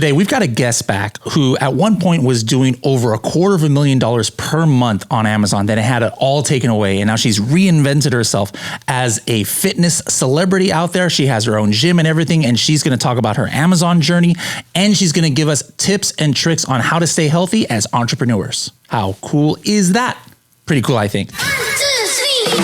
today we've got a guest back who at one point was doing over $250,000 per month on Amazon. Then it had it all taken away. And now she's reinvented herself as a fitness celebrity out there. She has her own gym and everything. And she's going to talk about her Amazon journey. And she's going to give us tips and tricks on how to stay healthy as entrepreneurs. How cool is that? Pretty cool, I think. 1, 2, 3.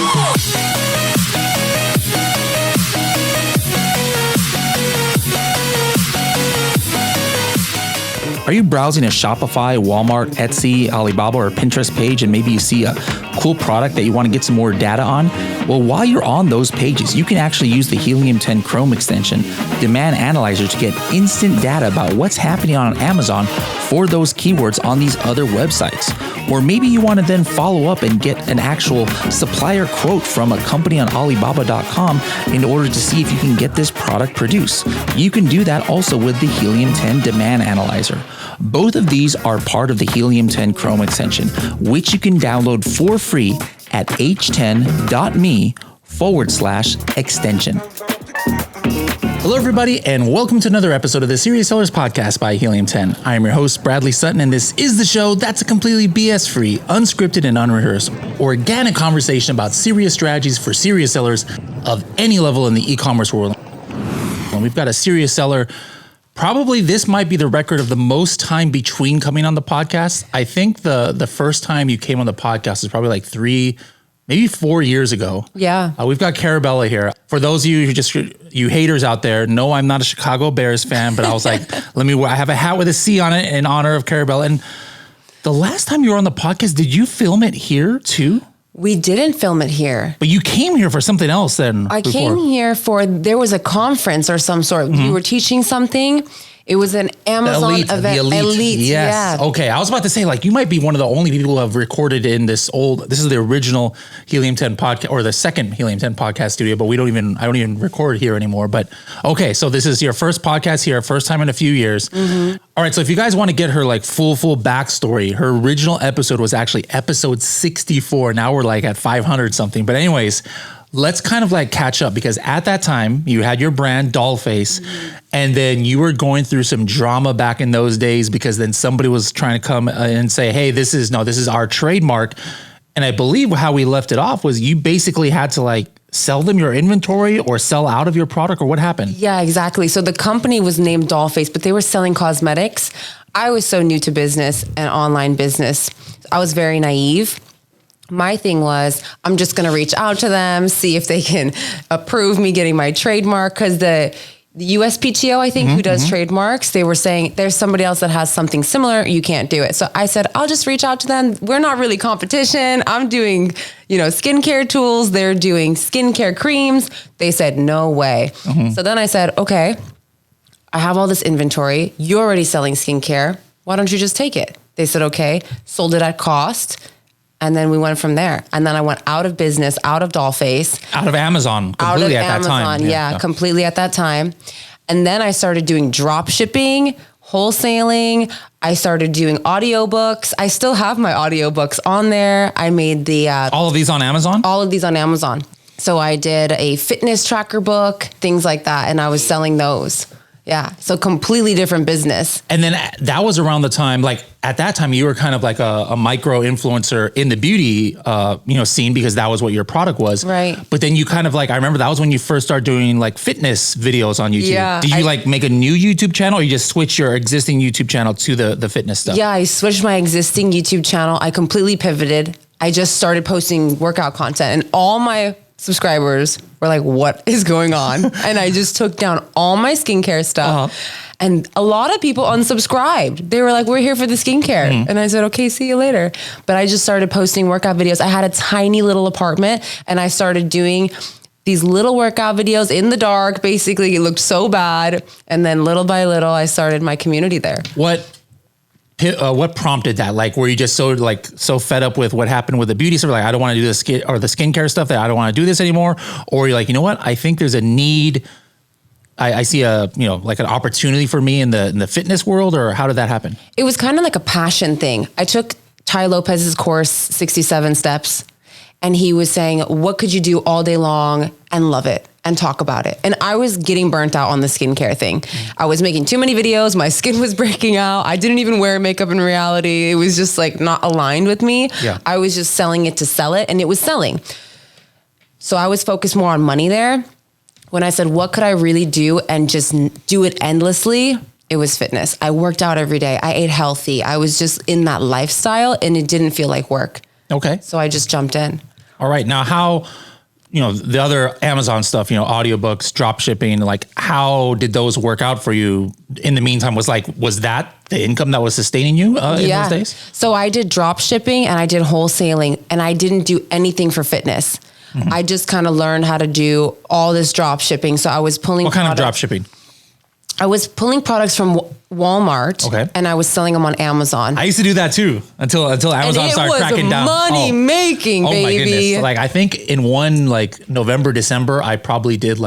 Are you browsing a Shopify, Walmart, Etsy, Alibaba, or Pinterest page and maybe you see a cool product that you want to get some more data on? Well, while you're on those pages, you can actually use the Helium 10 Chrome extension Demand Analyzer to get instant data about what's happening on Amazon for those keywords on these other websites. Or maybe you want to then follow up and get an actual supplier quote from a company on Alibaba.com in order to see if you can get this product produced. You can do that also with the Helium 10 Demand Analyzer. Both of these are part of the Helium 10 Chrome extension, which you can download for free at h10.me/extension. Hello, everybody, and welcome to another episode of the Serious Sellers Podcast by Helium 10. I am your host, Bradley Sutton, and this is the show that's a completely BS-free, unscripted, and unrehearsed, organic conversation about serious strategies for serious sellers of any level in the e-commerce world. And we've got a serious seller. Probably this might be the record of the most time between coming on the podcast. I think the first time you came on the podcast is probably like 3, maybe 4 years ago. Yeah. We've got Carabella here. For those of you you haters out there, no, I'm not a Chicago Bears fan, but I was like, I have a hat with a C on it in honor of Carabella. And the last time you were on the podcast, did you film it here too? We didn't film it here. But you came here for something else then. I came here there was a conference or some sort. Mm-hmm. You were teaching something. It was an Amazon event. The elite. Yes. Yeah. Okay. I was about to say, you might be one of the only people who have recorded in this is the original Helium 10 podcast or the second Helium 10 podcast studio, but I don't even record here anymore. But okay. So this is your first podcast here, first time in a few years. Mm-hmm. All right. So if you guys want to get her full backstory, her original episode was actually episode 64. Now we're at 500 something. But anyways, let's kind of catch up because at that time you had your brand Dollface, and then you were going through some drama back in those days because then somebody was trying to come and say, hey, this is our trademark. And I believe how we left it off was you basically had to sell them your inventory or sell out of your product, or what happened? Yeah, exactly. So the company was named Dollface, but they were selling cosmetics. I was so new to business and online business. I was very naive. My thing was, I'm just going to reach out to them, see if they can approve me getting my trademark. Because the USPTO, I think, who does trademarks, they were saying, there's somebody else that has something similar. You can't do it. So I said, I'll just reach out to them. We're not really competition. I'm doing, skincare tools. They're doing skincare creams. They said, no way. Mm-hmm. So then I said, okay, I have all this inventory. You're already selling skincare. Why don't you just take it? They said, okay, sold it at cost. And then we went from there. And then I went out of business, out of Dollface. Out of Amazon, completely at that time. Yeah, completely at that time. And then I started doing drop shipping, wholesaling. I started doing audiobooks. I still have my audiobooks on there. I made all of these on Amazon? All of these on Amazon. So I did a fitness tracker book, things like that. And I was selling those. Yeah. So completely different business. And then that was around the time, at that time, you were kind of like a micro influencer in the beauty, scene because that was what your product was. Right. But then you kind of I remember that was when you first started doing fitness videos on YouTube. Yeah. Did you make a new YouTube channel or you just switch your existing YouTube channel to the fitness stuff? Yeah. I switched my existing YouTube channel. I completely pivoted. I just started posting workout content and all my subscribers were like, what is going on? And I just took down all my skincare stuff. Uh-huh. And a lot of people unsubscribed. They were like, we're here for the skincare. Mm-hmm. And I said, okay, see you later. But I just started posting workout videos. I had a tiny little apartment and I started doing these little workout videos in the dark. Basically, it looked so bad. And then little by little, I started my community there. What prompted that? Were you just so fed up with what happened with the beauty stuff? I don't want to do the skin or the skincare stuff that I don't want to do this anymore. Or you're you know what? I think there's a need. I see an opportunity for me in the fitness world, or how did that happen? It was kind of like a passion thing. I took Tai Lopez's course, 67 Steps, and he was saying, what could you do all day long and love it? and talk about it. And I was getting burnt out on the skincare thing. I was making too many videos. My skin was breaking out. I didn't even wear makeup in reality. It was just like not aligned with me. Yeah. I was just selling it to sell it, and it was selling. So I was focused more on money there. When I said, what could I really do and just do it endlessly? It was fitness. I worked out every day. I ate healthy. I was just in that lifestyle, and it didn't feel like work. Okay. So I just jumped in. All right. Now, how, the other Amazon stuff, audiobooks, drop shipping, like how did those work out for you in the meantime? Was that the income that was sustaining you in those days? So I did drop shipping and I did wholesaling, and I didn't do anything for fitness. Mm-hmm. I just kind of learned how to do all this drop shipping. So I was pulling What kind of drop shipping? I was pulling products from Walmart, and I was selling them on Amazon. I used to do that too until Amazon started cracking down. Money making, baby. Oh my goodness! Like I think in one November, December, I probably did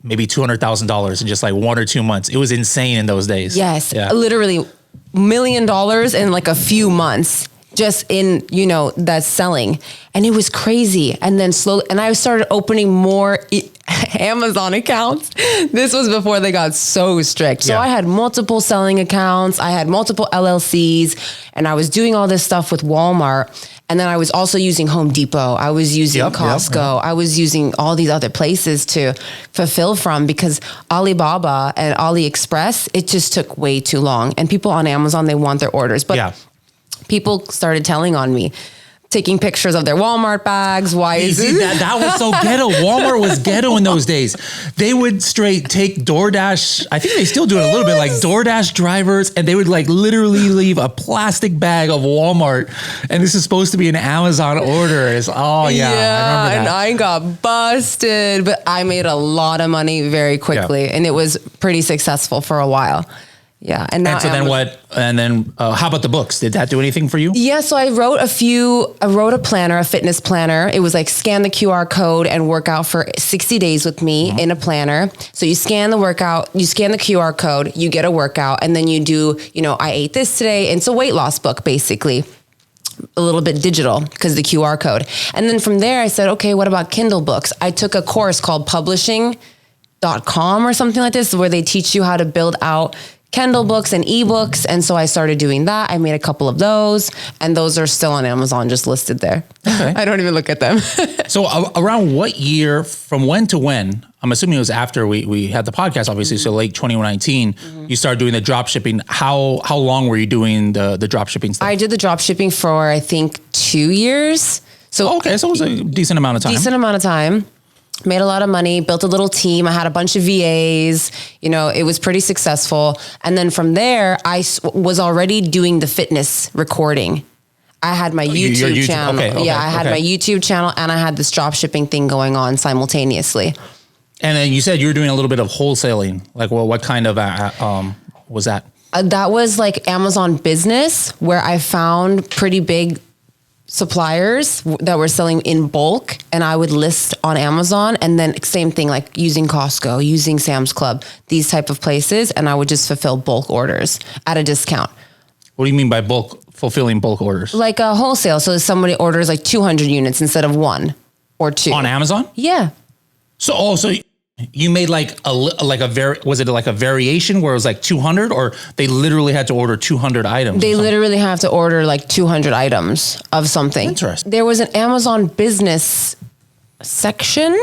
maybe $200,000 in just 1 or 2 months. It was insane in those days. Yes, literally $1 million in a few months. Just in, that selling. And it was crazy. And then slowly, and I started opening more Amazon accounts. This was before they got so strict. So I had multiple selling accounts. I had multiple LLCs, and I was doing all this stuff with Walmart. And then I was also using Home Depot. I was using Costco. I was using all these other places to fulfill from, because Alibaba and AliExpress, it just took way too long. And people on Amazon, they want their orders. But people started telling on me, taking pictures of their Walmart bags. Why is it? That was so ghetto. Walmart was ghetto in those days. They would straight take DoorDash. I think they still do it a little bit, like DoorDash drivers, and they would literally leave a plastic bag of Walmart. And this is supposed to be an Amazon order. I remember that. And I got busted, but I made a lot of money very quickly, and it was pretty successful for a while. Yeah. And now, how about the books? Did that do anything for you? Yeah. So I wrote a planner, a fitness planner. It was scan the QR code and work out for 60 days with me in a planner. So you scan the workout, you scan the QR code, you get a workout, and then you do, I ate this today. And it's a weight loss book, basically. A little bit digital because the QR code. And then from there I said, okay, what about Kindle books? I took a course called publishing.com or something like this, where they teach you how to build out Kindle books and ebooks. And so I started doing that. I made a couple of those, and those are still on Amazon, just listed there. Okay. I don't even look at them. So around what year, from when to when, I'm assuming it was after we had the podcast, obviously. So late 2019, you started doing the drop shipping. How long were you doing the drop shipping stuff? I did the drop shipping for, I think, 2 years. So so it was a decent amount of time. Made a lot of money, built a little team. I had a bunch of VAs, it was pretty successful. And then from there, I was already doing the fitness recording. I had my YouTube channel. I had my YouTube channel, and I had this drop shipping thing going on simultaneously. And then you said you were doing a little bit of wholesaling. What kind of was that? That was Amazon Business, where I found pretty big suppliers that were selling in bulk, and I would list on Amazon, and then same thing, using Costco, using Sam's Club, these type of places, and I would just fulfill bulk orders at a discount. What do you mean by fulfilling bulk orders? Like a wholesale. So somebody orders 200 units instead of 1 or 2. On Amazon? Yeah. So you made was it a variation where it was 200, or they literally had to order 200 items? They literally have to order 200 items of something. Interesting. There was an Amazon Business sector,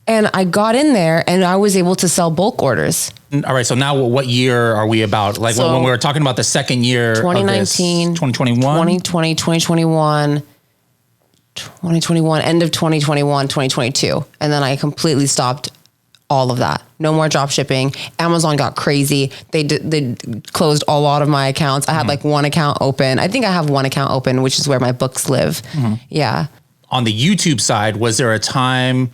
and I got in there and I was able to sell bulk orders. All right. So now what year are we about? When we were talking about the second year 2019, of this, 2021, 2020, 2021. 2021, end of 2021, 2022. And then I completely stopped all of that. No more drop shipping. Amazon got crazy. They closed a lot of my accounts. I had one account open. I think I have one account open, which is where my books live. Yeah. On the YouTube side, was there a time,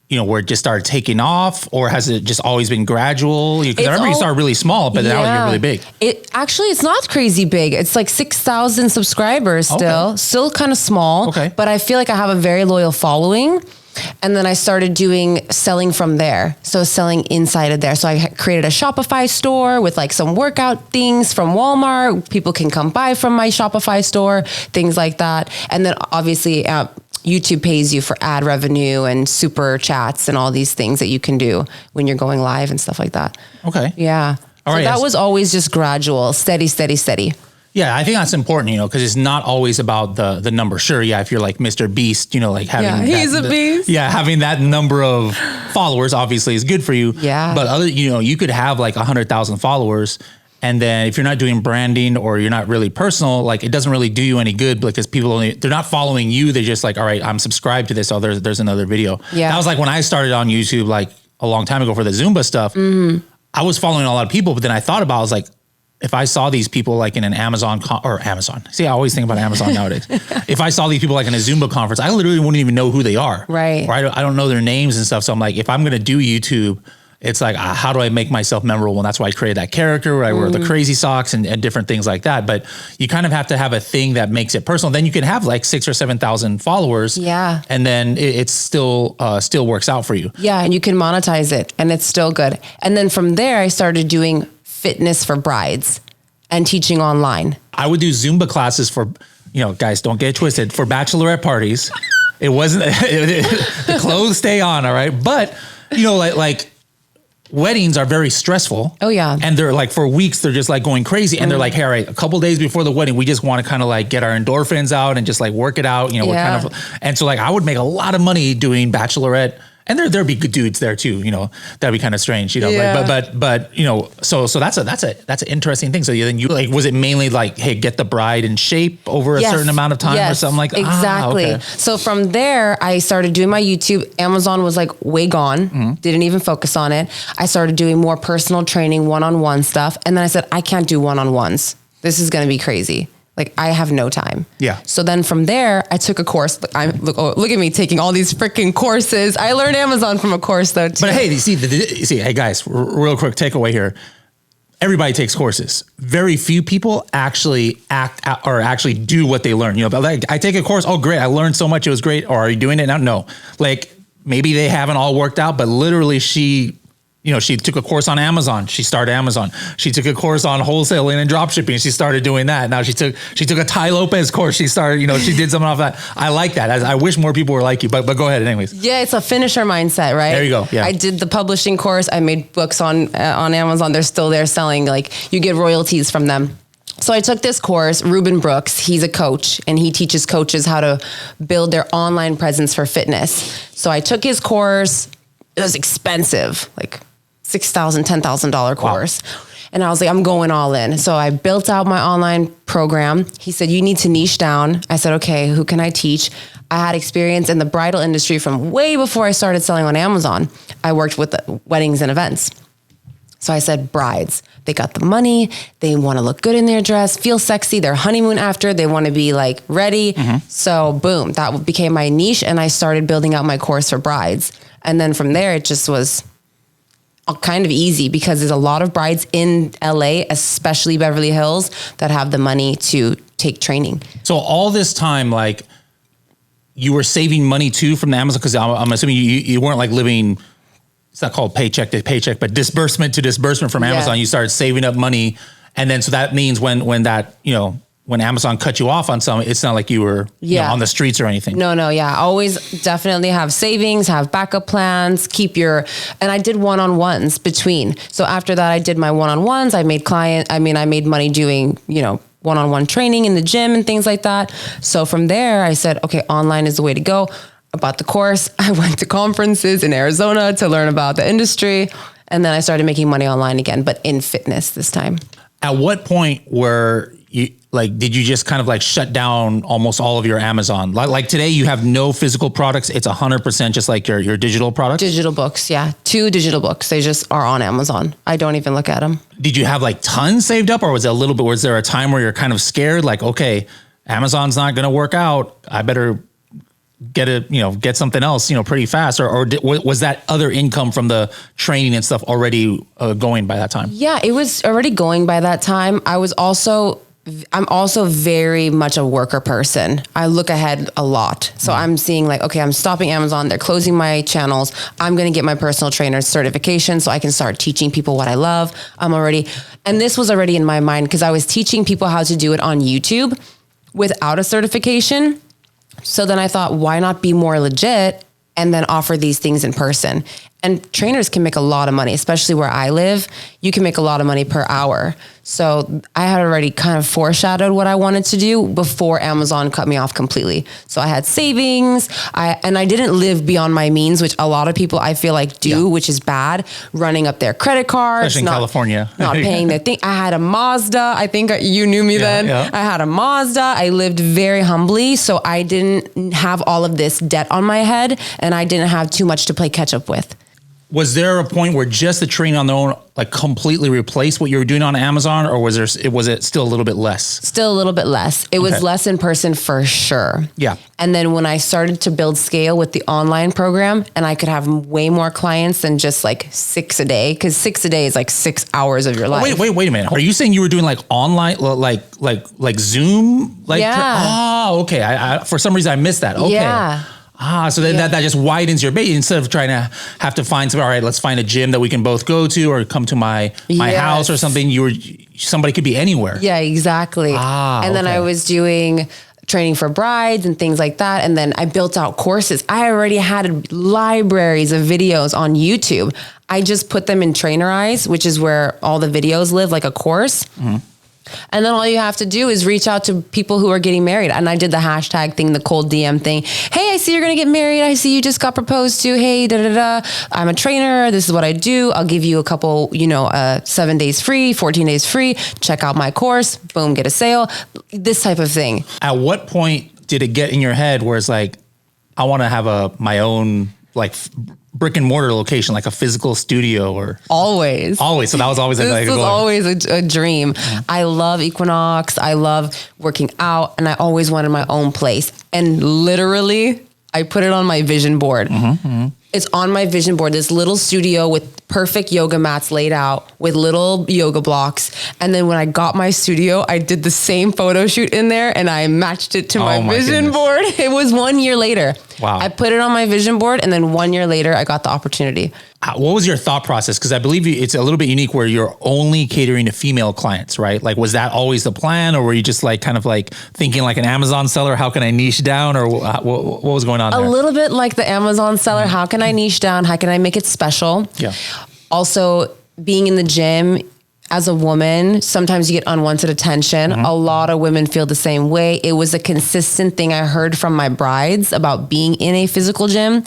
where it just started taking off, or has it just always been gradual? Because I remember you started really small, but now you're really big. It's not crazy big. It's 6,000 subscribers still kind of small, but I feel like I have a very loyal following. And then I started selling from there. So selling inside of there. So I created a Shopify store with some workout things from Walmart. People can come buy from my Shopify store, things like that. And then obviously, YouTube pays you for ad revenue and super chats and all these things that you can do when you're going live and stuff like that. Okay. Yeah. All right. That was always just gradual, steady. Yeah, I think that's important, because it's not always about the number. Sure, yeah, if you're like Mr. Beast, like having he's a beast. Yeah, having that number of followers obviously is good for you. Yeah. But you could have like 100,000 followers, and then if you're not doing branding or you're not really personal, like it doesn't really do you any good because people they're not following you. They're just like, all right, I'm subscribed to this. Oh, there's another video. Yeah. That was like when I started on YouTube like a long time ago for the Zumba stuff. Mm-hmm. I was following a lot of people, but then I thought about, I was like, if I saw these people like in an Amazon. See, I always think about Amazon nowadays. If I saw these people like in a Zumba conference, I literally wouldn't even know who they are. Right. Or I don't know their names and stuff. So I'm like, if I'm going to do YouTube, it's like, how do I make myself memorable? And that's why I created that character where I wear the crazy socks and different things like that. But you kind of have to have a thing that makes it personal. Then you can have like 6,000 or 7,000 followers. Yeah. And then it still works out for you. Yeah. And you can monetize it and it's still good. And then from there, I started doing fitness for brides and teaching online. I would do Zumba classes for, guys, don't get it twisted, for bachelorette parties. It wasn't, the clothes stay on, all right? But, like weddings are very stressful. Oh yeah. And they're like, for weeks, they're just like going crazy. And they're like, hey, all right, a couple days before the wedding, we just want to kind of like get our endorphins out and just like work it out. We're kind of, and so like, I would make a lot of money doing bachelorette. And there'd be good dudes there too, that'd be kind of strange, but so that's an interesting thing. So then you like, was it mainly like, hey, get the bride in shape over a certain amount of time or something like that? Exactly. Okay. So from there, I started doing my YouTube. Amazon was like way gone. Didn't even focus on it. I started doing more personal training, one-on-one stuff. And then I said, I can't do one-on-ones. This is going to be crazy. Like I have no time. Yeah. So then from there, I took a course. Look at me taking all these freaking courses. I learned Amazon from a course though too. But hey, hey guys, real quick takeaway here. Everybody takes courses. Very few people actually act out or actually do what they learn. But like I take a course. Oh, great. I learned so much. It was great. Or are you doing it now? No. Like maybe they haven't all worked out, but literally she took a course on Amazon. She started Amazon. She took a course on wholesaling and drop shipping. She started doing that. Now she took a Ty Lopez course. She started, she did something off that. I like that. I wish more people were like you, but go ahead anyways. Yeah. It's a finisher mindset, right? There you go. Yeah. I did the publishing course. I made books on Amazon. They're still there selling, like you get royalties from them. So I took this course, Ruben Brooks, he's a coach and he teaches coaches how to build their online presence for fitness. So I took his course. It was expensive, like $6,000, $10,000 course. Wow. And I was like, I'm going all in. So I built out my online program. He said, you need to niche down. I said, okay, who can I teach? I had experience in the bridal industry from way before I started selling on Amazon. I worked with weddings and events. So I said, brides, they got the money. They want to look good in their dress, feel sexy. Their honeymoon after, they want to be like ready. So boom, that became my niche. And I started building out my course for brides. And then from there, it just was kind of easy because there's a lot of brides in LA, especially Beverly Hills, that have the money to take training. So all this time, like you were saving money too from the Amazon, because I'm assuming you weren't like living, it's not called paycheck to paycheck, but disbursement to disbursement from Amazon. Yeah. You started saving up money. And then, so that means when that, when Amazon cut you off on some, it's not like you were on the streets or anything. No. Yeah. Always definitely have savings, have backup plans, and I did one-on-ones between. So after that, I did my one-on-ones. I made money doing, one-on-one training in the gym and things like that. So from there I said, okay, online is the way to go. I bought the course. I went to conferences in Arizona to learn about the industry. And then I started making money online again, but in fitness this time. At what point did you just kind of like shut down almost all of your Amazon? Like today you have no physical products. It's 100% just like your digital products? Digital books. Yeah. 2 digital books. They just are on Amazon. I don't even look at them. Did you have like tons saved up, or was there a time where you're kind of scared? Like, okay, Amazon's not going to work out. I better get something else, pretty fast, or was that other income from the training and stuff already going by that time? Yeah, it was already going by that time. I'm also very much a worker person. I look ahead a lot. So I'm seeing like, okay, I'm stopping Amazon. They're closing my channels. I'm going to get my personal trainer certification so I can start teaching people what I love. And this was already in my mind because I was teaching people how to do it on YouTube without a certification. So then I thought, why not be more legit and then offer these things in person? And trainers can make a lot of money, especially where I live. You can make a lot of money per hour. So I had already kind of foreshadowed what I wanted to do before Amazon cut me off completely. So I had savings, and I didn't live beyond my means, which a lot of people I feel like do, which is bad. Running up their credit cards, especially in California, not paying their thing. I had a Mazda. I think you knew me then. Yeah. I had a Mazda. I lived very humbly, so I didn't have all of this debt on my head, and I didn't have too much to play catch up with. Was there a point where just the training on their own like completely replaced what you were doing on Amazon, or was it still a little bit less? Still a little bit less. It was less in person for sure. Yeah. And then when I started to build scale with the online program, and I could have way more clients than just like 6 a day, because 6 a day is like 6 hours of your life. Wait a minute. Are you saying you were doing like online, like Zoom? Okay. I for some reason I missed that. Okay. Yeah. So that just widens your base. Instead of trying to have to find all right, let's find a gym that we can both go to, or come to my house or something. Somebody could be anywhere. Yeah, exactly. And then I was doing training for brides and things like that. And then I built out courses. I already had libraries of videos on YouTube. I just put them in Trainerize, which is where all the videos live, like a course. Mm-hmm. And then all you have to do is reach out to people who are getting married. And I did the hashtag thing, the cold DM thing. Hey, I see you're going to get married. I see you just got proposed to. Hey, I'm a trainer. This is what I do. I'll give you a couple, 7 days free, 14 days free. Check out my course. Boom, get a sale. This type of thing. At what point did it get in your head where it's like, I want to have my own like brick and mortar location, like a physical studio? Or always. So that was always this was always a dream. Mm-hmm. I love Equinox. I love working out, and I always wanted my own place. And literally, I put it on my vision board. Mm-hmm, mm-hmm. It's on my vision board, this little studio with perfect yoga mats laid out with little yoga blocks. And then when I got my studio, I did the same photo shoot in there, and I matched it to my vision board. It was 1 year later. Wow. I put it on my vision board, and then 1 year later, I got the opportunity. What was your thought process? Because I believe it's a little bit unique where you're only catering to female clients, right? Like, was that always the plan, or were you just like kind of like thinking like an Amazon seller? How can I niche down, or what was going on there? A little bit like the Amazon seller. How can I niche down? How can I make it special? Yeah. Also, being in the gym as a woman, sometimes you get unwanted attention. Mm-hmm. A lot of women feel the same way. It was a consistent thing I heard from my brides about being in a physical gym.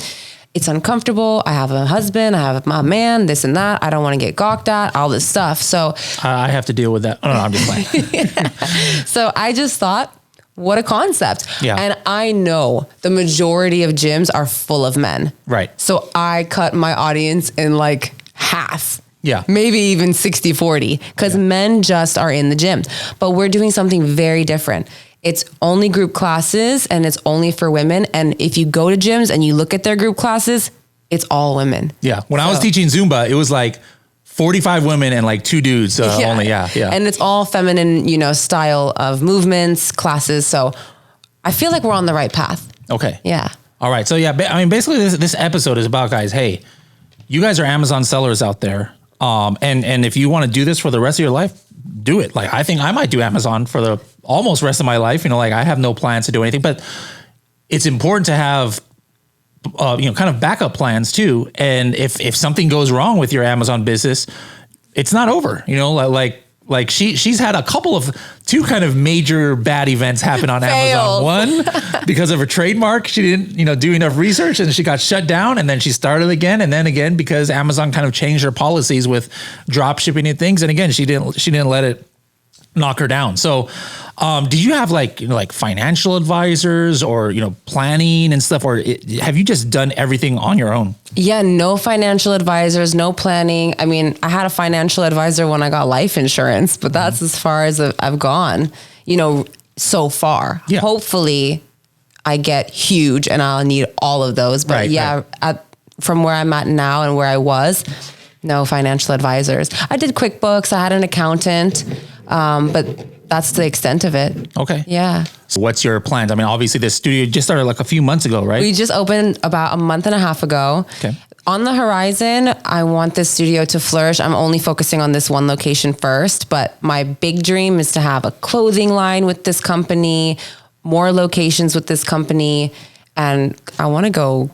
It's uncomfortable. I have a husband. I have my man, this and that. I don't want to get gawked at, all this stuff. So I have to deal with that. Oh, no, I'm just playing. So I just thought, what a concept. Yeah. And I know the majority of gyms are full of men. Right. So I cut my audience in like half. Yeah. Maybe even 60-40, because men just are in the gym. But we're doing something very different. It's only group classes, and it's only for women. And if you go to gyms and you look at their group classes, it's all women. Yeah. When I was teaching Zumba, it was like 45 women and like 2 dudes only. Yeah. And it's all feminine, style of movements, classes. So I feel like we're on the right path. Okay. Yeah. All right. So basically this episode is about, guys, hey, you guys are Amazon sellers out there. And if you want to do this for the rest of your life, do it. Like, I think I might do Amazon for the almost rest of my life. Like, I have no plans to do anything, but it's important to have, kind of backup plans too. And if something goes wrong with your Amazon business, it's not over, like she's had two kind of major bad events happen on Amazon. One, because of her trademark, she didn't, do enough research, and she got shut down, and then she started again. And then again, because Amazon kind of changed their policies with drop shipping and things. And again, she didn't let it knock her down. So, do you have like financial advisors or, planning and stuff, or have you just done everything on your own? Yeah, no financial advisors, no planning. I mean, I had a financial advisor when I got life insurance, but that's as far as I've gone, so far. Yeah. Hopefully I get huge and I'll need all of those. But from where I'm at now and where I was, no financial advisors. I did QuickBooks. I had an accountant, but that's the extent of it. Okay. Yeah. So what's your plans? I mean, obviously this studio just started like a few months ago, right? We just opened about a month and a half ago. Okay. On the horizon, I want this studio to flourish. I'm only focusing on this one location first, but my big dream is to have a clothing line with this company, more locations with this company, and I want to go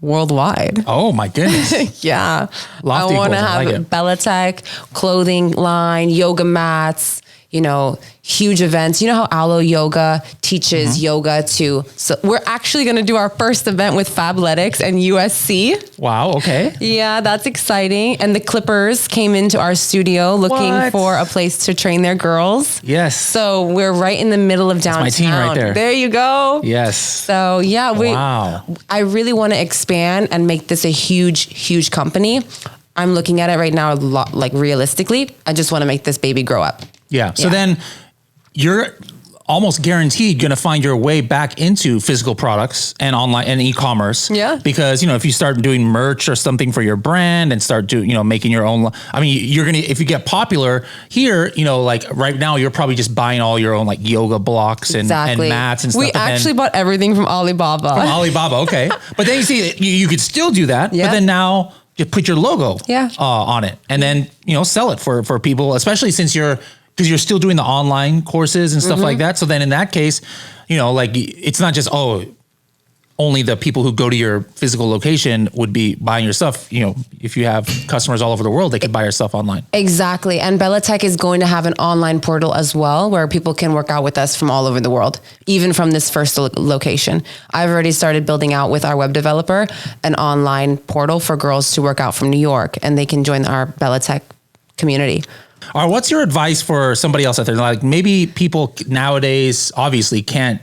worldwide. Oh my goodness. Yeah. Lofty I want to goals. I have like it. Bellatec, clothing line, yoga mats, huge events. You know how Alo Yoga teaches yoga to, so we're actually going to do our first event with Fabletics and USC. Wow. Okay. Yeah, that's exciting. And the Clippers came into our studio looking What? for a place to train their girls. Yes. So we're right in the middle of downtown. my team right there. There you go. Yes. So yeah, Wow. I really want to expand and make this a huge company. I'm looking at it right now, like realistically. I just want to make this baby grow up. Yeah. So then you're almost guaranteed going to find your way back into physical products and online and e-commerce. Yeah. Because, if you start doing merch or something for your brand and start making your own, you're going to, if you get popular here, like right now, you're probably just buying all your own like yoga blocks and mats and stuff. We actually bought everything from Alibaba. Okay. But then you see you could still do that, but then now you put your logo on it and then, sell it for people, especially since because you're still doing the online courses and stuff like that. So then in that case, it's not just, only the people who go to your physical location would be buying your stuff. If you have customers all over the world, they could buy your stuff online. Exactly. And Bellatec is going to have an online portal as well, where people can work out with us from all over the world, even from this first location. I've already started building out with our web developer an online portal for girls to work out from New York, and they can join our Bellatec community. All right, what's your advice for somebody else out there? Like maybe people nowadays obviously can't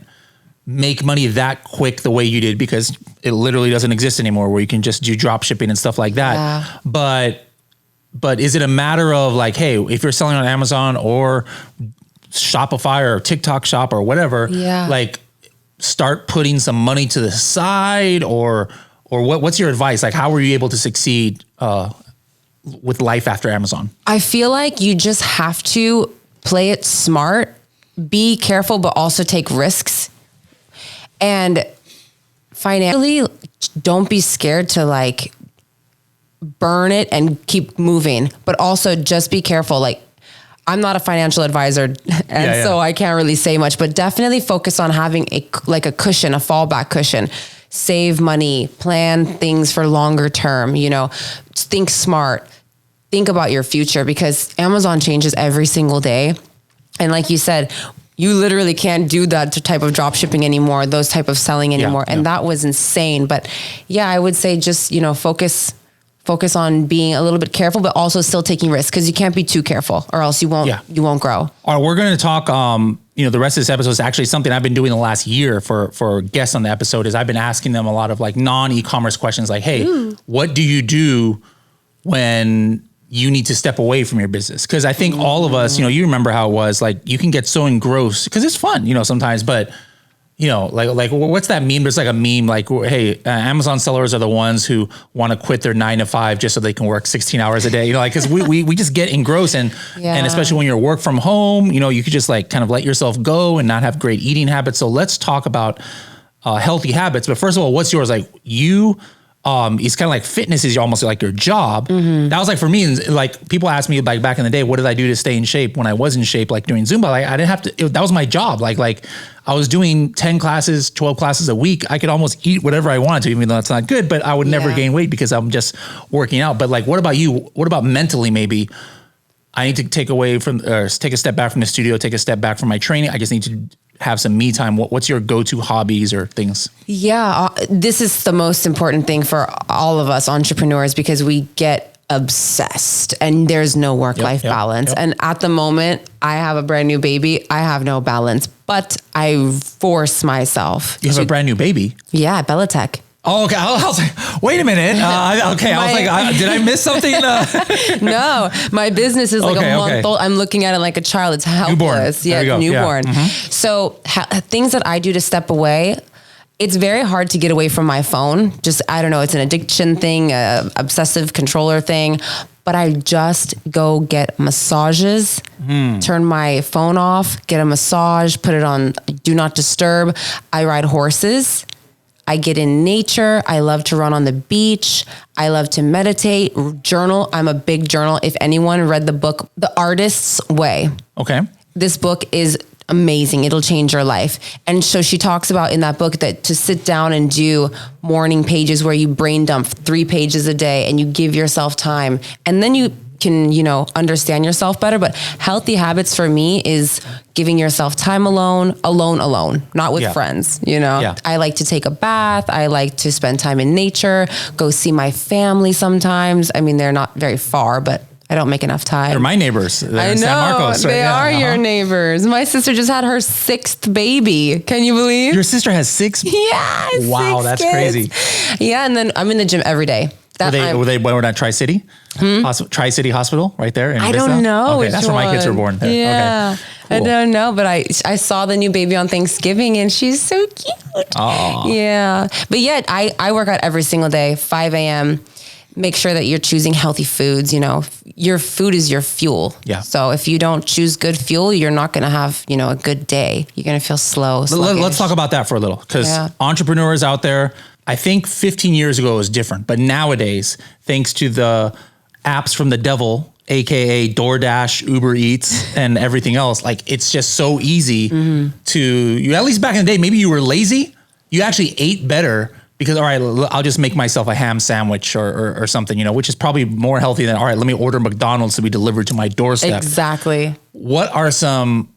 make money that quick the way you did because it literally doesn't exist anymore where you can just do drop shipping and stuff like that. Yeah. But is it a matter of like, hey, if you're selling on Amazon or Shopify or TikTok shop or whatever, like start putting some money to the side or what's your advice? Like how were you able to succeed with life after Amazon? I feel like you just have to play it smart, be careful, but also take risks. And financially, don't be scared to like burn it and keep moving, but also just be careful. Like I'm not a financial advisor so I can't really say much, but definitely focus on having a cushion, a fallback cushion. Save money, plan things for longer term, think smart, think about your future because Amazon changes every single day. And like you said, you literally can't do that type of drop shipping anymore, those type of selling anymore. And that was insane. But I would say just, focus on being a little bit careful, but also still taking risks because you can't be too careful or else you won't grow. All right, we're going to talk, the rest of this episode is actually something I've been doing the last year for guests on the episode is I've been asking them a lot of like non-e-commerce questions like, hey, what do you do when you need to step away from your business? Because I think all of us, you remember how it was like, you can get so engrossed because it's fun, sometimes, but like what's that meme? There's like a meme like, hey, Amazon sellers are the ones who want to quit their 9 to 5 just so they can work 16 hours a day, because we just get engrossed and especially when you're work from home, you could just like kind of let yourself go and not have great eating habits. So let's talk about healthy habits. But first of all, what's yours? Like it's kind of like fitness is almost like your job. That was like for me, like people ask me like back in the day, what did I do to stay in shape when I was in shape, like doing Zumba? Like I didn't have to, that was my job. Like I was doing 10 classes, 12 classes a week. I could almost eat whatever I wanted to, even though that's not good, but I would never gain weight because I'm just working out. But like, what about you? What about mentally? Maybe I need to take a step back from the studio, take a step back from my training. I just need to have some me time. What's your go-to hobbies or things? Yeah, this is the most important thing for all of us entrepreneurs because we get obsessed and there's no work-life balance. And at the moment, I have a brand new baby. I have no balance, but I force myself. You have a brand new baby? Yeah, Bellatec. Oh, okay. I was like, wait a minute. Okay. I was like, did I miss something? No, my business is like a month old. I'm looking at it like a child. It's helpless. Newborn. Newborn. Yeah. So things that I do to step away, it's very hard to get away from my phone. Just, I don't know, it's an addiction thing, obsessive controller thing. But I just go get massages, turn my phone off, get a massage, put it on do not disturb. I ride horses. I get in nature. I love to run on the beach. I love to meditate, journal. I'm a big journal. If anyone read the book, The Artist's Way. Okay. This book is amazing. It'll change your life. And so she talks about in that book that to sit down and do morning pages where you brain dump 3 pages a day and you give yourself time, and then you can, understand yourself better. But healthy habits for me is giving yourself time alone, not with friends, Yeah. I like to take a bath. I like to spend time in nature, go see my family sometimes. I mean, they're not very far, but I don't make enough time. They're my neighbors. They're I in know, San Marcos, right? they are your neighbors. My sister just had her 6th baby. Can you believe? Your sister has 6? Yeah. Wow, 6 that's kids. crazy. Yeah, and then I'm in the gym every day. Were they born at Tri-City? Tri-City Hospital right there in I Vista? don't know. Okay, that's where my kids were born there. Yeah. Okay. Cool. I don't know, but I saw the new baby on Thanksgiving and she's so cute. Oh. Yeah. But yet I work out every single day, 5 a.m. Make sure that you're choosing healthy foods. Your food is your fuel. Yeah. So if you don't choose good fuel, you're not going to have, a good day. You're going to feel slow. Let's talk about that for a little, because entrepreneurs out there, I think 15 years ago it was different, but nowadays, thanks to the apps from the devil, AKA DoorDash, Uber Eats, and everything else, like it's just so easy to, at least back in the day, maybe you were lazy, you actually ate better because, all right, I'll just make myself a ham sandwich or something, which is probably more healthy than, all right, let me order McDonald's to be delivered to my doorstep. Exactly. What are some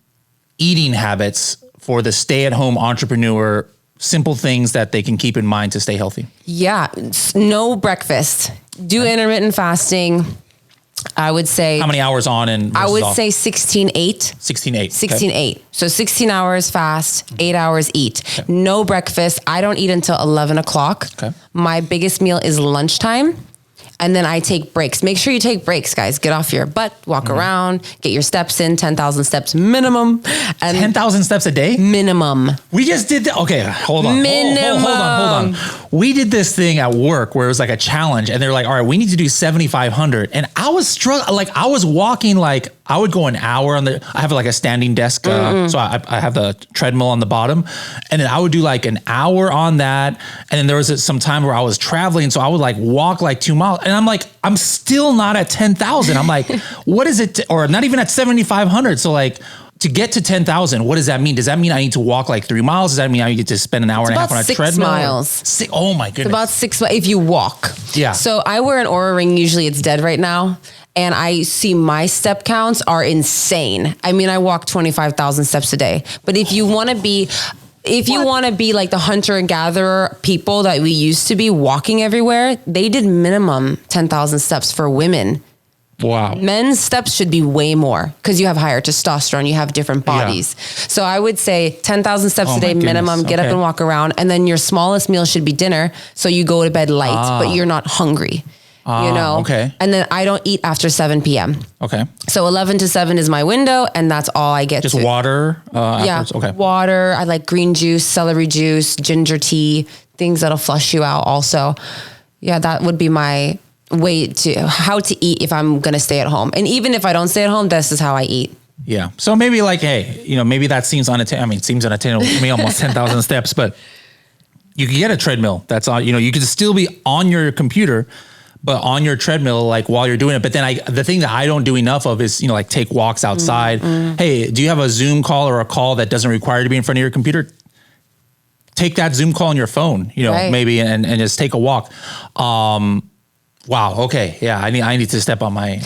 eating habits for the stay-at-home entrepreneur, simple things that they can keep in mind to stay healthy? Yeah. No breakfast. Do intermittent fasting. I would say. How many hours on and I would off? say 16-8. 16-8. 16-8. So 16 hours fast, 8 hours eat. Okay. No breakfast. I don't eat until 11 o'clock. Okay. My biggest meal is lunchtime. And then I take breaks. Make sure you take breaks, guys. Get off your butt, walk around, get your steps in, 10,000 steps minimum. And 10,000 steps a day? minimum. We just did that. Okay, hold on. Minimum. Hold on. We did this thing at work where it was like a challenge, and they're like, all right, we need to do 7,500. And I was struggling. Like I was walking, like I would go an hour I have like a standing desk. So I have the treadmill on the bottom, and then I would do like an hour on that. And then there was some time where I was traveling. So I would like walk like 2 miles. And I'm like, I'm still not at 10,000. I'm like, what is it? Or not even at 7,500. So like, to get to 10,000, what does that mean? Does that mean I need to walk like 3 miles? Does that mean I need to spend an hour and a half on a treadmill? 6 miles. Oh my goodness. It's about 6 miles if you walk. Yeah. So I wear an Oura Ring. Usually it's dead right now. And I see my step counts are insane. I mean, I walk 25,000 steps a day. But if you want to be... you want to be like the hunter and gatherer people that we used to be walking everywhere, they did minimum 10,000 steps for women. Wow. Men's steps should be way more because you have higher testosterone, you have different bodies. Yeah. So I would say 10,000 steps a day minimum, get up and walk around. And then your smallest meal should be dinner. So you go to bed light, but you're not hungry. Okay. And then I don't eat after 7 p.m. Okay. So 11 to 7 is my window, and that's all I get. Just water? Afterwards? Okay. Water. I like green juice, celery juice, ginger tea, things that'll flush you out also. Yeah, that would be my way to how to eat if I'm going to stay at home. And even if I don't stay at home, this is how I eat. Yeah. So maybe like, hey, maybe that seems unattainable. I mean, it seems unattainable to me, almost 10,000 steps, but you can get a treadmill. That's all, you can still be on your computer, but on your treadmill, like while you're doing it. But then the thing that I don't do enough of is, like take walks outside. Mm-hmm. Hey, do you have a Zoom call or a call that doesn't require you to be in front of your computer? Take that Zoom call on your phone, right. Maybe, and just take a walk. Wow. Okay. Yeah. I need to step on my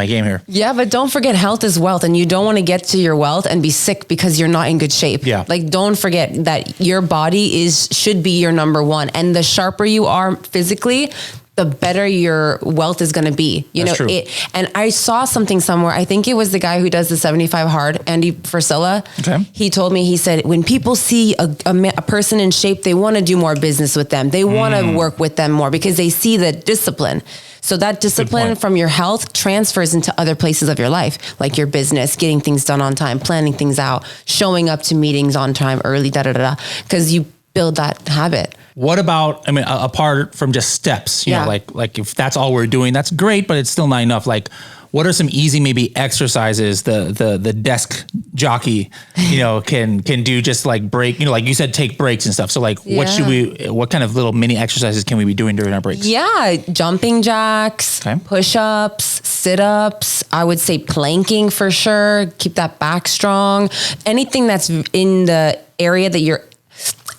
game here. Yeah. But don't forget, health is wealth, and you don't want to get to your wealth and be sick because you're not in good shape. Yeah. Like, don't forget that your body should be your number one. And the sharper you are physically, the better your wealth is going to be. That's true. And I saw something somewhere. I think it was the guy who does the 75 hard, Andy Frisella. Okay. He told me, he said, when people see a person in shape, they want to do more business with them. They want to work with them more because they see the discipline. So that discipline from your health transfers into other places of your life, like your business, getting things done on time, planning things out, showing up to meetings on time, early, because you build that habit. What about, apart from just steps, like if that's all we're doing, that's great, but it's still not enough. Like, what are some easy, maybe exercises, the desk jockey, can do just like break, like you said, take breaks and stuff. So like, what kind of little mini exercises can we be doing during our breaks? Yeah. Jumping jacks, push-ups, sit-ups. I would say planking for sure. Keep that back strong. Anything that's in the area that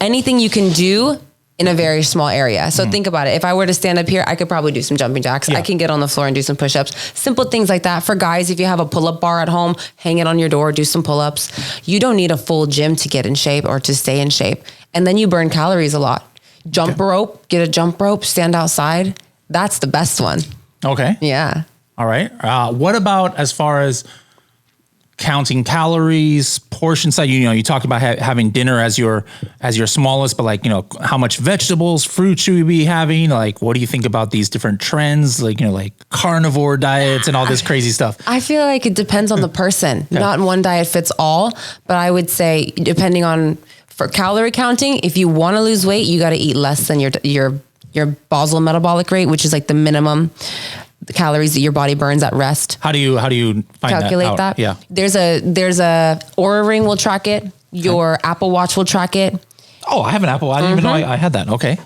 anything you can do in a very small area. So think about it. If I were to stand up here, I could probably do some jumping jacks. I can get on the floor and do some push-ups. Simple things like that. For guys, if you have a pull-up bar at home, hang it on your door, do some pull-ups. You don't need a full gym to get in shape or to stay in shape. And then you burn calories a lot. Jump rope, get a jump rope, stand outside. That's the best one. Okay. Yeah. All right. What about as far as counting calories, portion size? You talked about having dinner as your smallest, but like, how much vegetables, fruit should we be having? Like, what do you think about these different trends? Like, like carnivore diets and all this crazy stuff. I feel like it depends on the person. Okay. Not one diet fits all, but I would say depending on, for calorie counting, if you want to lose weight, you got to eat less than your basal metabolic rate, which is like the minimum the calories that your body burns at rest. How do you calculate that? Yeah. There's a Oura Ring will track it. Your Apple Watch will track it. Oh, I have an Apple. I didn't even know I had that. Okay.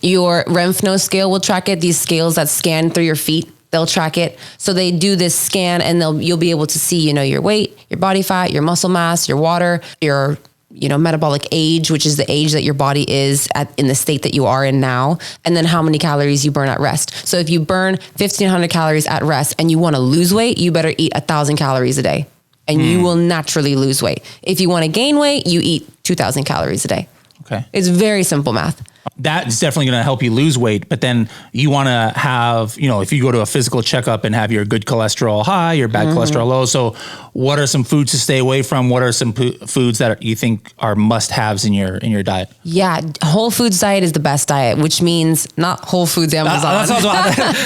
Your Renpho scale will track it. These scales that scan through your feet, they'll track it. So they do this scan and you'll be able to see, your weight, your body fat, your muscle mass, your water, your metabolic age, which is the age that your body is in the state that you are in now, and then how many calories you burn at rest. So if you burn 1,500 calories at rest and you want to lose weight, you better eat 1,000 calories a day and you will naturally lose weight. If you want to gain weight, you eat 2,000 calories a day. Okay. It's very simple math. That's definitely going to help you lose weight. But then you want to have, if you go to a physical checkup and have your good cholesterol high, your bad cholesterol low. So what are some foods to stay away from? What are some foods that you think are must-haves in your diet? Yeah. Whole foods diet is the best diet, which means not Whole Foods Amazon.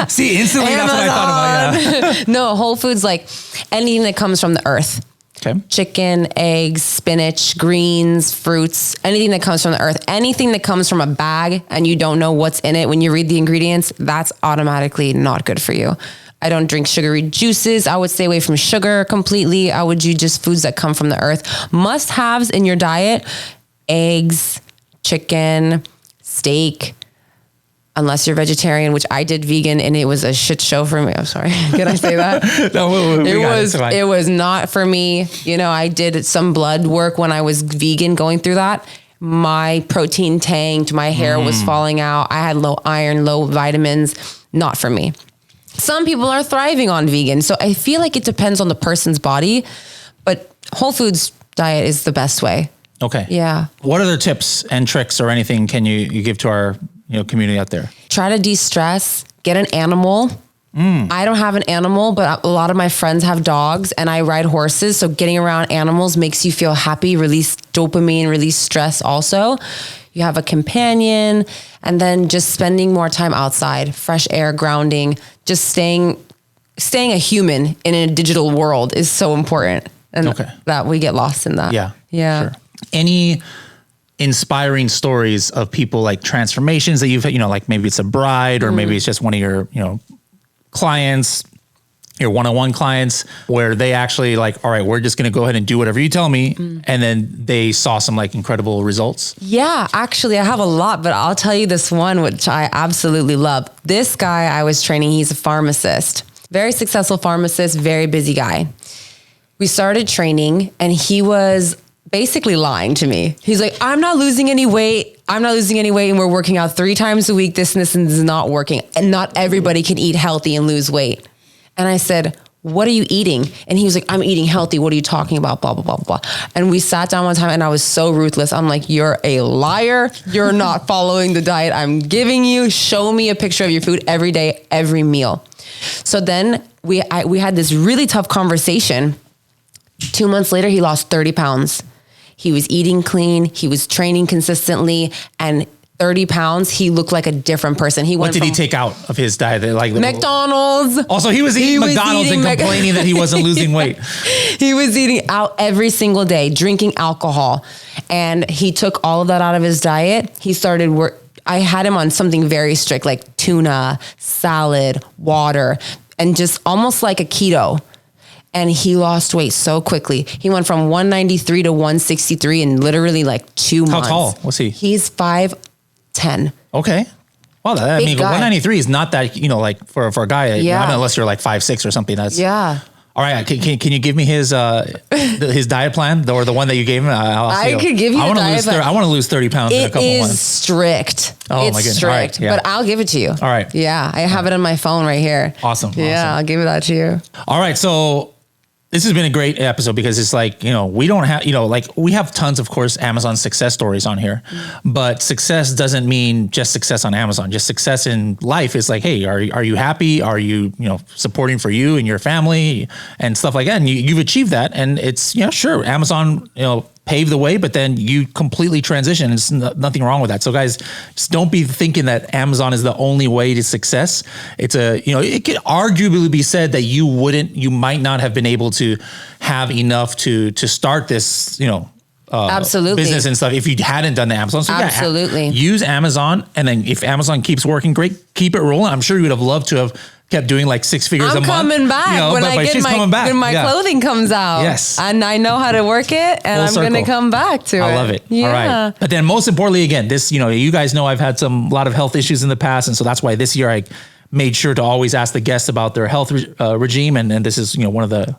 See, instantly Amazon. That's what I thought about. Yeah. No, whole foods, like anything that comes from the earth. Okay. Chicken, eggs, spinach, greens, fruits, anything that comes from the earth, anything that comes from a bag and you don't know what's in it when you read the ingredients, that's automatically not good for you. I don't drink sugary juices. I would stay away from sugar completely. I would do just foods that come from the earth. Must-haves in your diet: eggs, chicken, steak, unless you're vegetarian, which I did vegan and it was a shit show for me. I'm sorry. Can I say that? No, it was not for me. I did some blood work when I was vegan going through that. My protein tanked, my hair was falling out. I had low iron, low vitamins. Not for me. Some people are thriving on vegan. So I feel like it depends on the person's body, but whole foods diet is the best way. Okay. Yeah. What other tips and tricks or anything can you give to our community out there? Try to de-stress, get an animal. I don't have an animal, but a lot of my friends have dogs and I ride horses. So getting around animals makes you feel happy, release dopamine, release stress also. You have a companion, and then just spending more time outside, fresh air, grounding, just staying a human in a digital world is so important. And that we get lost in that. Yeah. Yeah. Sure. Any inspiring stories of people, like transformations that you've, like maybe it's a bride or maybe it's just one of your, clients, your one-on-one clients, where they actually like, all right, we're just going to go ahead and do whatever you tell me. And then they saw some like incredible results. Yeah, actually I have a lot, but I'll tell you this one, which I absolutely love. This guy I was training, he's a pharmacist, very successful pharmacist, very busy guy. We started training and he was basically lying to me. He's like, I'm not losing any weight. And we're working out 3 times a week. This and this is not working. And not everybody can eat healthy and lose weight. And I said, what are you eating? And he was like, I'm eating healthy. What are you talking about? Blah, blah, blah, blah. And we sat down one time and I was so ruthless. I'm like, you're a liar. You're not following the diet I'm giving you. Show me a picture of your food every day, every meal. So then we had this really tough conversation. 2 months later, he lost 30 pounds. He was eating clean. He was training consistently, and 30 pounds, he looked like a different person. What did he take out of his diet? Like McDonald's. Also, he was eating McDonald's and complaining that he wasn't losing weight. He was eating out every single day, drinking alcohol. And he took all of that out of his diet. He started I had him on something very strict, like tuna, salad, water, and just almost like a keto. and he lost weight so quickly. He went from 193 to 163 in literally like 2 months. How tall? What's he? He's 5'10". Okay. Well, I mean, 193 is not that, you know, like for a guy, unless you're like 5'6" or something. That's All right. Can you give me his diet plan or the one that you gave him? I could give you a diet plan. I want to lose 30 pounds in a couple months. It is strict. Oh, it's my goodness. strict, Right, but I'll give it to you. All right. Yeah. I have it on my phone right here. Awesome. Yeah. I'll give that to you. All right. So this has been a great episode because it's like, you know, we don't have, you know, like we have tons, of course, Amazon success stories on here, but success doesn't mean just success on Amazon. Just success in life is like, hey, are you happy? Are you, you know, supporting for you and your family and stuff like that? And you've achieved that. And it's, you know, sure, Amazon, you know, paved the way, but then you completely transition. There's nothing wrong with that. So guys, just don't be thinking that Amazon is the only way to success. It's you know, it could arguably be said that you might not have been able to have enough to start this, you know, absolutely business and stuff if you hadn't done the Amazon. So absolutely use Amazon. And then if Amazon keeps working great, keep it rolling. I'm sure you would have loved to have kept doing like 6 figures a month. I'm coming back, you know, when my clothing comes out. Yes. And I know how to work it, and I'm going to come back to it. I love it. Yeah. All right. But then most importantly, again, this, you know, you guys know I've had a lot of health issues in the past. And so that's why this year I made sure to always ask the guests about their health regime. And this is, you know, one of the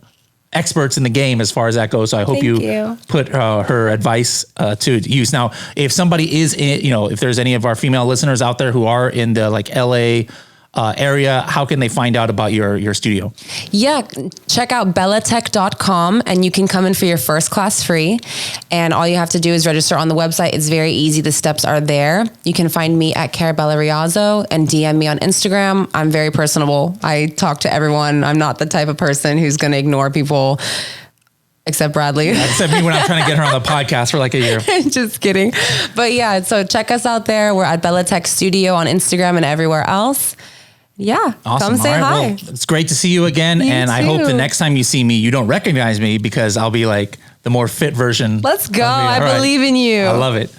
experts in the game as far as that goes. So I hope you put her advice to use. Now, if somebody is in, you know, if there's any of our female listeners out there who are in the like LA area, how can they find out about your studio? Yeah, check out Bellatec.com and you can come in for your first class free. And all you have to do is register on the website. It's very easy. The steps are there. You can find me at Carabella Riazzo and DM me on Instagram. I'm very personable. I talk to everyone. I'm not the type of person who's going to ignore people. Except Bradley. Yeah, except me when I'm trying to get her on the podcast for like a year. Just kidding. But yeah, so check us out there. We're at Bellatec Studio on Instagram and everywhere else. Yeah. Awesome. Come say hi. Well, it's great to see you again. And I hope the next time you see me, you don't recognize me because I'll be like the more fit version. Let's go. I believe in you. I love it.